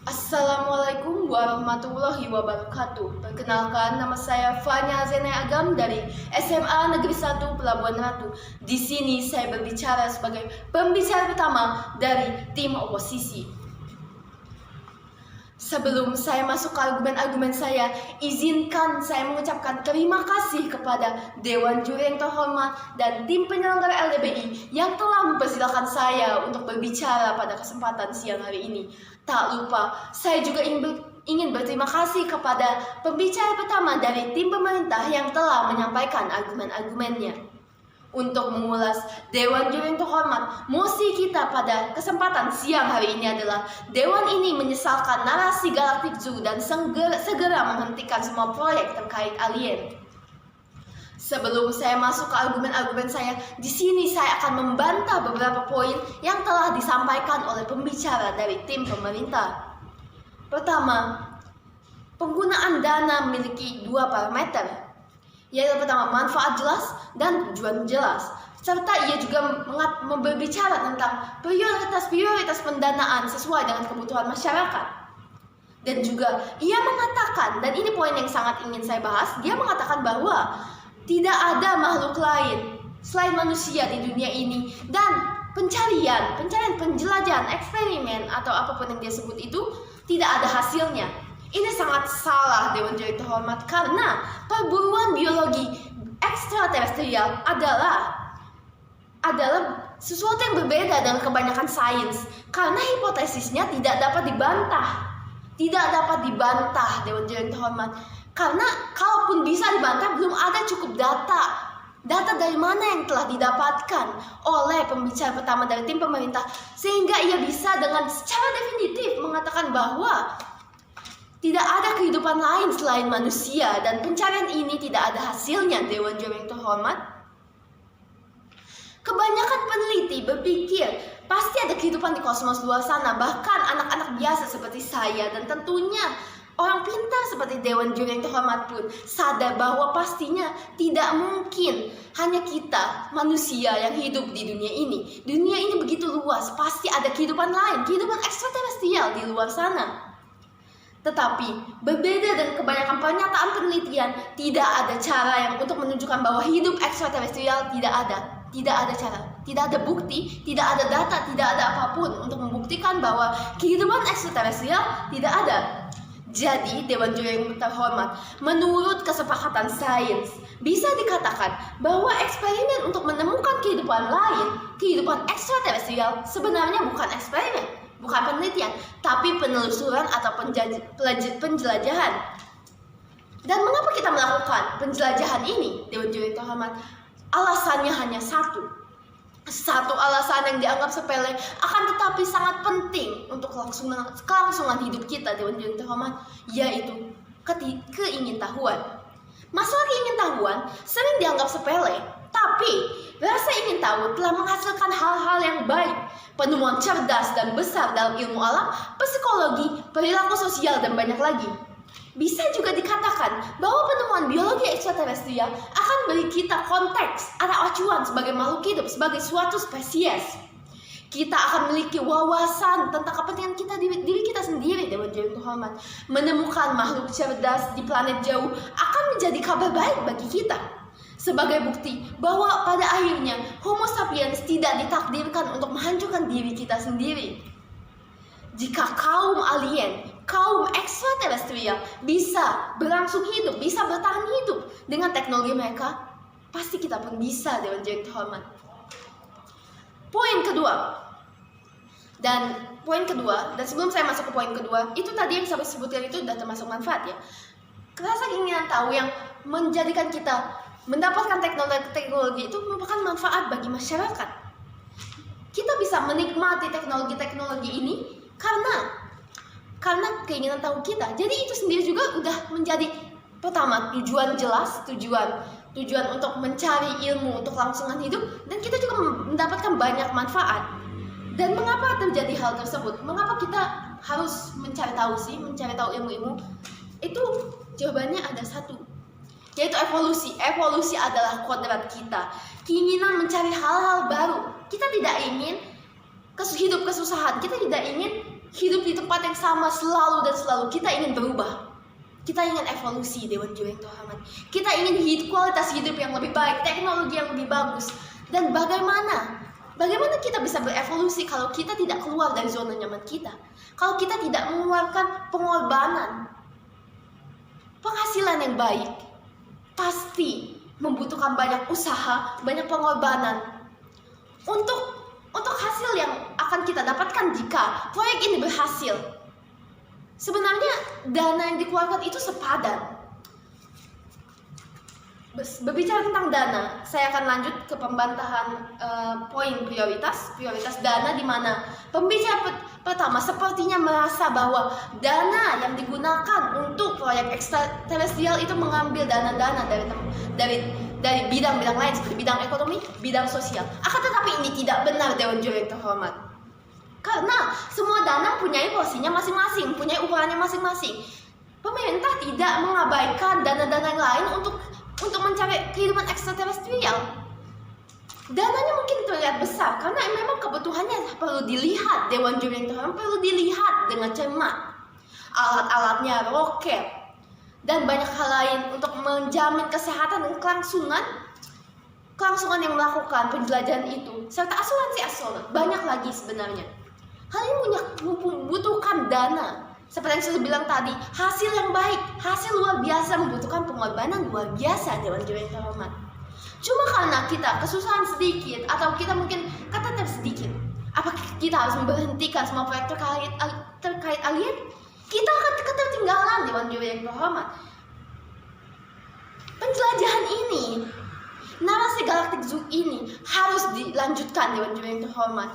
Assalamualaikum warahmatullahi wabarakatuh. Perkenalkan, nama saya Fanya Zenai Agam dari SMA Negeri 1 Pelabuhan Ratu. Di sini saya berbicara sebagai pembicara pertama dari tim oposisi. Sebelum saya masuk ke argumen-argumen saya, izinkan saya mengucapkan terima kasih kepada Dewan Juri yang terhormat dan tim penyelenggara LDBI yang telah mempersilahkan saya untuk berbicara pada kesempatan siang hari ini. Tak lupa, saya juga ingin berterima kasih kepada pembicara pertama dari tim pemerintah yang telah menyampaikan argumen-argumennya. Untuk mengulas Dewan Juri yang terhormat, mosi kita pada kesempatan siang hari ini adalah Dewan ini menyesalkan narasi Galactic Zoo dan segera menghentikan semua proyek terkait alien. Sebelum saya masuk ke argumen-argumen saya, di sini saya akan membantah beberapa poin yang telah disampaikan oleh pembicara dari tim pemerintah. Pertama, penggunaan dana memiliki dua parameter, yaitu pertama manfaat jelas dan tujuan jelas, serta ia juga berbicara tentang prioritas pendanaan sesuai dengan kebutuhan masyarakat. Dan juga ia mengatakan, dan ini poin yang sangat ingin saya bahas, dia mengatakan bahwa tidak ada makhluk lain selain manusia di dunia ini, dan pencarian, penjelajahan, eksperimen atau apapun yang dia sebut itu tidak ada hasilnya. Ini sangat salah, Dewan Juri terhormat, karena perburuan biologi ekstraterestrial adalah sesuatu yang berbeda dengan kebanyakan sains, karena hipotesisnya tidak dapat dibantah, Dewan Juri terhormat, karena kalaupun bisa dibantah, belum ada cukup data dari mana yang telah didapatkan oleh pembicara pertama dari tim pemerintah, sehingga ia bisa dengan secara definitif mengatakan bahwa tidak ada kehidupan lain selain manusia dan pencarian ini tidak ada hasilnya, Dewan Juri yang terhormat. Kebanyakan peneliti berpikir pasti ada kehidupan di kosmos luar sana, bahkan anak-anak biasa seperti saya dan tentunya orang pintar seperti Dewan Juri yang terhormat pun sadar bahwa pastinya tidak mungkin hanya kita manusia yang hidup di dunia ini. Dunia ini begitu luas, pasti ada kehidupan lain, kehidupan ekstraterestrial di luar sana. Tetapi berbeda dengan kebanyakan pernyataan penelitian, tidak ada cara yang untuk menunjukkan bahwa hidup ekstraterestrial tidak ada cara, tidak ada bukti, tidak ada data, tidak ada apapun untuk membuktikan bahwa kehidupan ekstraterestrial tidak ada. Jadi, Dewan Juri yang terhormat, menurut kesepakatan sains, bisa dikatakan bahwa eksperimen untuk menemukan kehidupan lain, kehidupan ekstraterestrial, sebenarnya bukan eksperimen, bukan penelitian, tapi penelusuran atau penjelajahan. Dan mengapa kita melakukan penjelajahan ini, Dewan Juri terhormat? Alasannya hanya satu alasan yang dianggap sepele akan tetapi sangat penting untuk kelangsungan hidup kita, Dewan Juri terhormat, yaitu keingintahuan. Masalah keingintahuan sering dianggap sepele, tapi rasa ingin tahu telah menghasilkan hal-hal yang baik, penemuan cerdas dan besar dalam ilmu alam, psikologi, perilaku sosial, dan banyak lagi. Bisa juga dikatakan bahwa penemuan biologi ekstraterestrial akan beri kita konteks atau acuan sebagai makhluk hidup, sebagai suatu spesies. Kita akan memiliki wawasan tentang kepentingan kita diri kita sendiri, Dewan Juri terhormat. Menemukan makhluk cerdas di planet jauh akan menjadi kabar baik bagi kita. Sebagai bukti bahwa pada akhirnya Homo sapiens tidak ditakdirkan untuk menghancurkan diri kita sendiri. Jika kaum alien, kaum ekstraterestrial bisa berlangsung hidup, bisa bertahan hidup dengan teknologi mereka, pasti kita pun bisa, Dewan Juri terhormat. Poin kedua, dan sebelum saya masuk ke poin kedua, itu tadi yang saya sebutkan itu sudah termasuk manfaat ya. Rasa keinginan tahu yang menjadikan kita mendapatkan teknologi itu merupakan manfaat bagi masyarakat. Kita bisa menikmati teknologi ini karena keinginan tahu kita. Jadi itu sendiri juga udah menjadi pertama tujuan jelas, tujuan untuk mencari ilmu untuk kelangsungan hidup, dan kita juga mendapatkan banyak manfaat. Dan mengapa terjadi hal tersebut? Mengapa kita harus mencari tahu ilmu-ilmu? Itu jawabannya ada satu, yaitu evolusi. Evolusi adalah kodrat kita, keinginan mencari hal-hal baru. Kita tidak ingin hidup kesusahan, kita tidak ingin hidup di tempat yang sama selalu dan selalu. Kita ingin berubah. Kita ingin evolusi, Dewan Juri yang terhormat. Kita ingin kualitas hidup yang lebih baik, teknologi yang lebih bagus. Dan bagaimana kita bisa berevolusi kalau kita tidak keluar dari zona nyaman kita? Kalau kita tidak mengeluarkan pengorbanan. Penghasilan yang baik pasti membutuhkan banyak usaha, banyak pengorbanan untuk hasil yang akan kita dapatkan jika proyek ini berhasil. Sebenarnya dana yang dikeluarkan itu sepadan. Berbicara tentang dana, saya akan lanjut ke pembantahan poin prioritas dana, di mana pembicara pertama sepertinya merasa bahwa dana yang digunakan untuk proyek ekstraterestrial itu mengambil dana-dana dari bidang-bidang lain seperti bidang ekonomi, bidang sosial. Akan tetapi ini tidak benar, Dewan Juri yang terhormat. Karena semua dana punya porsinya masing-masing, punya ukurannya masing-masing. Pemerintah tidak mengabaikan dana-dana yang lain untuk mencari kehidupan ekstraterestrial. Dananya mungkin terlihat besar karena memang kebutuhannya perlu dilihat, Dewan Juri yang terhormat, perlu dilihat dengan cermat. Alat-alatnya, roket, dan banyak hal lain untuk menjamin kesehatan dan kelangsungan yang melakukan penjelajahan itu, serta asuransi astronot. Banyak lagi sebenarnya. Hal ini membutuhkan dana. Seperti yang saya bilang tadi, hasil yang baik, hasil luar biasa membutuhkan pengorbanan luar biasa, Dewan Juri yang terhormat. Cuma karena kita kesusahan sedikit atau kita mungkin keteter sedikit, apakah kita harus memberhentikan semua proyek terkait alien? Kita akan ketertinggalan, Dewan Juri yang terhormat. Penjelajahan ini, narasi Galactic Zoo ini harus dilanjutkan, Dewan Juri yang terhormat.